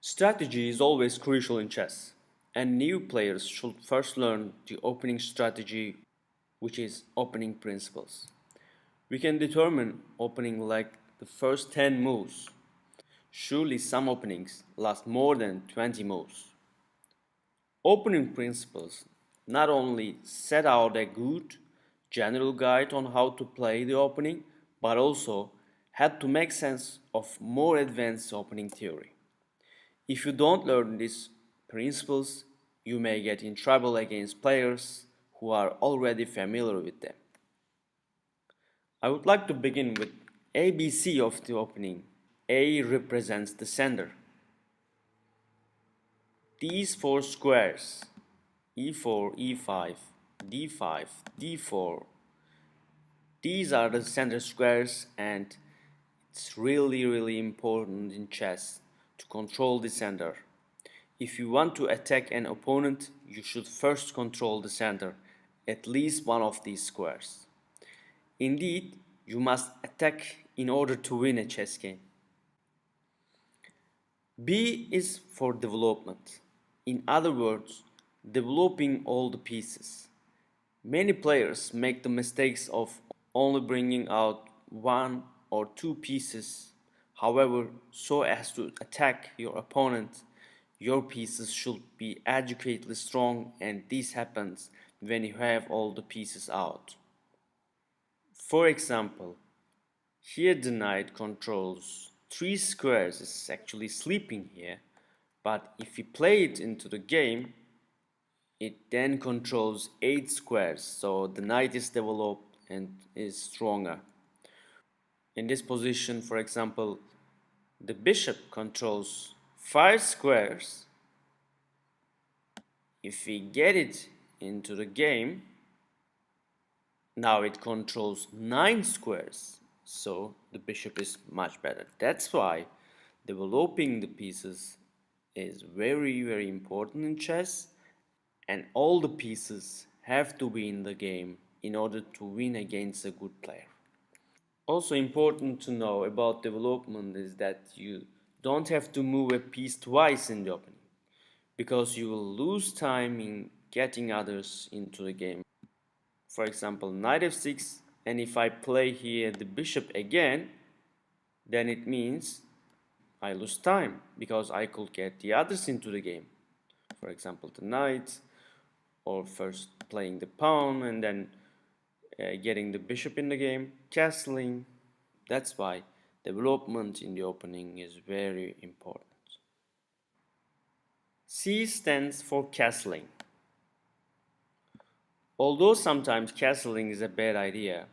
Strategy is always crucial in chess, and new players should first learn the opening strategy, which is opening principles. We can determine opening like the first 10 moves. Surely some openings last more than 20 moves. Opening principles not only set out a good general guide on how to play the opening, but also help to make sense of more advanced opening theory. If you don't learn these principles, you may get in trouble against players who are already familiar with them. I would like to begin with ABC of the opening. A represents the sender. These four squares, E4, E5, D5, D4, these are the center squares, and it's really important in chess to control the center. If you want to attack an opponent, you should first control the center, at least one of these squares. Indeed, you must attack in order to win a chess game. B is for development. In other words, developing all the pieces. Many players make the mistakes of only bringing out one or two pieces. However, so as to attack your opponent, your pieces should be adequately strong, and this happens when you have all the pieces out. For example, here the knight controls three squares, is actually sleeping here, but if we play it into the game, it then controls 8 squares, so the knight is developed and is stronger. In this position, for example, the bishop controls 5 squares. If we get it into the game, now it controls 9 squares, so the bishop is much better. That's why developing the pieces is very important in chess, and all the pieces have to be in the game in order to win against a good player. Also important to know about development is that you don't have to move a piece twice in the opening, because you will lose time in getting others into the game. For example, knight f6, and if I play here the bishop again, then it means I lose time because I could get the others into the game. For example, the knight, or first playing the pawn and then getting the bishop in the game, castling. That's why development in the opening is very important. C stands for castling. Although sometimes castling is a bad idea,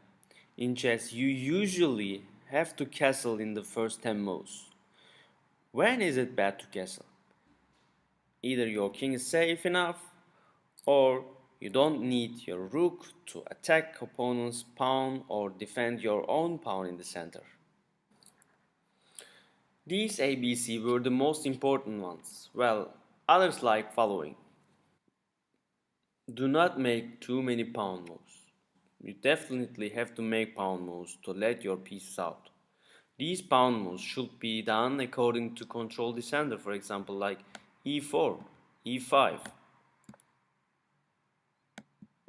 in chess you usually have to castle in the first 10 moves. When is it bad to castle? Either your king is safe enough, or you don't need your rook to attack opponent's pawn or defend your own pawn in the center. These ABC were the most important ones. Well, others like following. Do not make too many pawn moves. You definitely have to make pawn moves to let your pieces out. These pawn moves should be done according to control the center, for example, like e4, e5.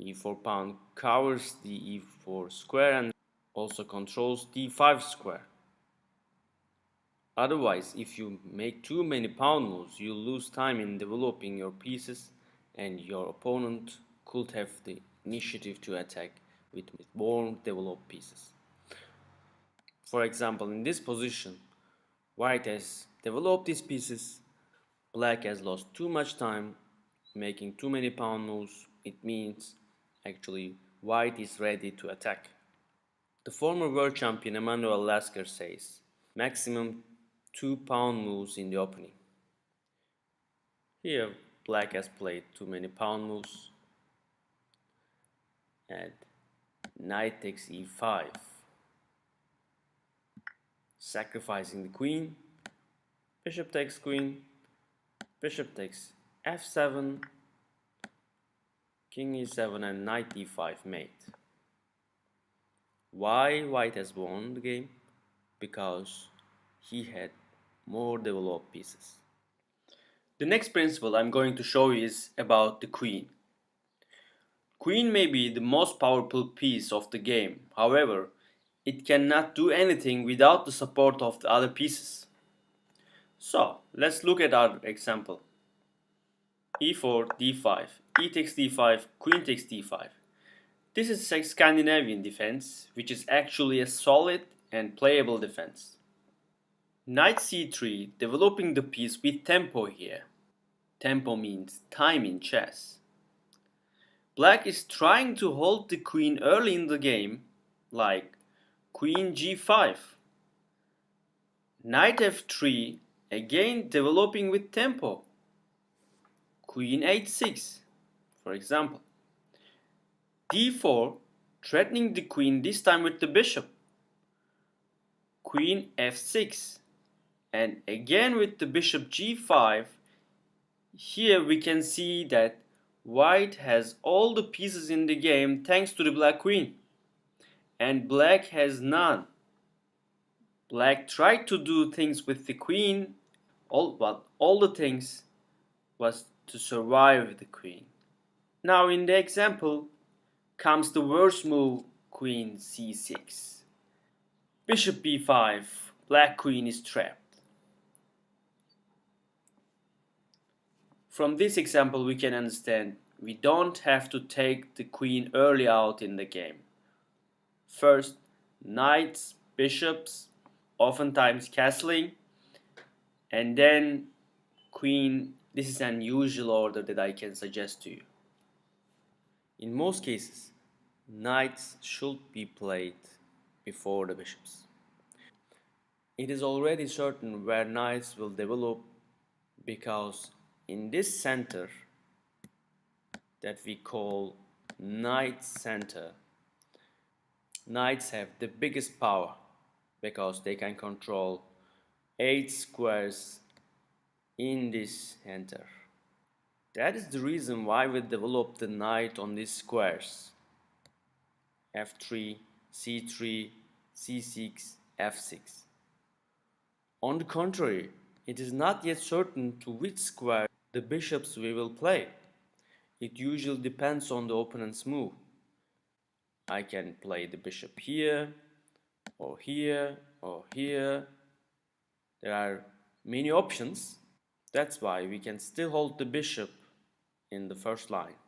e4 pawn covers the e4 square and also controls d5 square. Otherwise, if you make too many pawn moves, you lose time in developing your pieces, and your opponent could have the initiative to attack with more developed pieces. For example, in this position, white has developed these pieces, black has lost too much time making too many pawn moves. It means actually white is ready to attack. The former world champion Emanuel Lasker says, maximum 2 pawn moves in the opening. Here black has played too many pawn moves, and knight takes e5, sacrificing the queen. Bishop takes queen, bishop takes f7, king e7, and knight d5 mate. Why white has won the game? Because he had more developed pieces. The next principle I'm going to show you is about the queen. Queen may be the most powerful piece of the game, however, it cannot do anything without the support of the other pieces. So, let's look at our example. e4, d5, e takes d5, queen takes d5. This is a Scandinavian defense, which is actually a solid and playable defense. Knight c3, developing the piece with tempo here. Tempo means time in chess. Black is trying to hold the queen early in the game, like queen g5. Knight f3, again developing with tempo. Queen h6, for example. d4, threatening the queen, this time with the bishop. Queen f6, and again with the bishop g5. Here we can see that white has all the pieces in the game thanks to the black queen, and black has none. Black tried to do things with the queen, but all the things was to survive the queen. Now in the example comes the worst move, queen c6. Bishop b5, black queen is trapped. From this example we can understand we don't have to take the queen early out in the game. First, knights, bishops, oftentimes castling, and then queen. This is an usual order that I can suggest to you. In most cases, knights should be played before the bishops. It is already certain where knights will develop because in this center that we call knight center, knights have the biggest power because they can control 8 squares in this center. That is the reason why we develop the knight on these squares: f3, c3, c6, f6. On the contrary, it is not yet certain to which square the bishops we will play. It usually depends on the opponent's move. I can play the bishop here, or here, or here. There are many options. That's why we can still hold the bishop in the first line.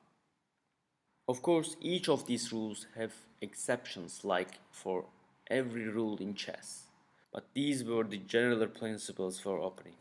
Of course, each of these rules have exceptions, like for every rule in chess. But these were the general principles for opening.